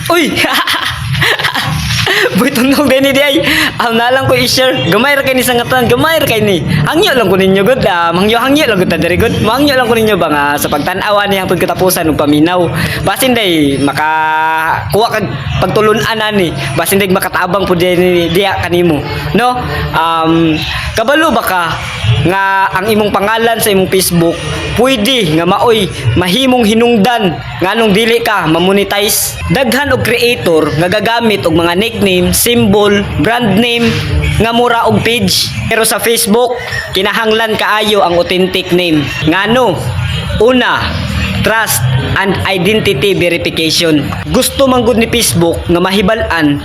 Uy! Boy, tunog din ni di ay. Na lang ko i-share. Gamay ra kay ni sangatan, gamay ra kay ni. Hangyo lang ko ninyo gud. Hangyo lang gud ta diri gud. Mangyo lang ko ninyo ba nga sa pagtan-awa ni hangtod katapusan ug paminaw. Basin day makakuha kag pagtulun-an ani. Basin day makatabang pud diya kanimo. No? Kabalo ba ka nga ang imong pangalan sa imong Facebook pwede nga maoy mahimong hinungdan nganong dili ka ma-monetize. Daghan og creator nga gagamit og mga nickname, symbol, brand name nga mura og page. Pero sa Facebook kinahanglan kaayo ang authentic name. Ngano? Una, trust and identity verification. Gusto man gud ni Facebook nga mahibal-an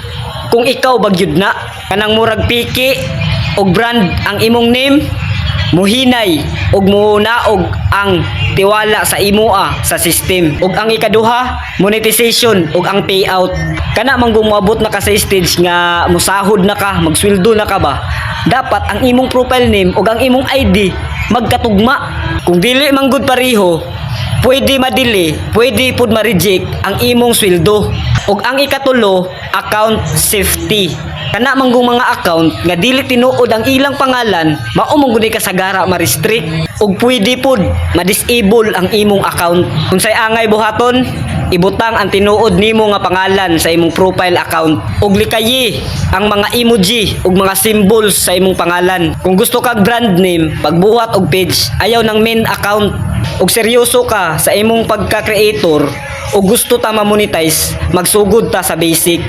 kung ikaw bagyud na kanang murag piki og brand ang imong name, muhinay ug munaog ang tiwala sa imoa sa system. Ug ang ikaduha, monetization ug ang payout. Kana man gumabot na ka sa stage nga musahod na ka, magsweldo na ka ba, dapat ang imong profile name ug ang imong ID magkatugma. Kung dili man gud pareho, pwede madili, pwede pud ma-reject ang imong sweldo. Ug ang ikatulo, account safety. Kana manggong mga account nga dili tinuod ang ilang pangalan, mao man gud kasagara ma-restrict ug pwede pud ma-disable ang imong account. Unsay angay buhaton, ibutang ang tinuod nimo nga pangalan sa imong profile account ug likayi ang mga emoji ug mga symbols sa imong pangalan. Kung gusto kag brand name, pagbuhat og page, ayaw ng main account. Ug seryoso ka sa imong pagka-creator ug gusto ta ma-monetize, magsugod ta sa basic.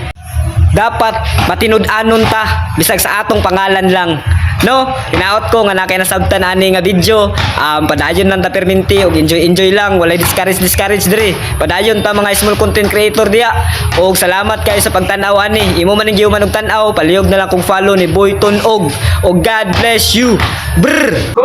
Dapat matinud-anon ta bisag sa atong pangalan lang. No, hinaot ko nga nakay nasabtan ani nga video. Padayon lang ta perminti ug enjoy lang, walay discourage diri. Padayon ta mga small content creator diya. Ug salamat kayo sa pagtan-aw ani. Imo man ning gihuman og tan-aw, palihog na lang kung follow ni Boy Tunog. Og God bless you. Brr.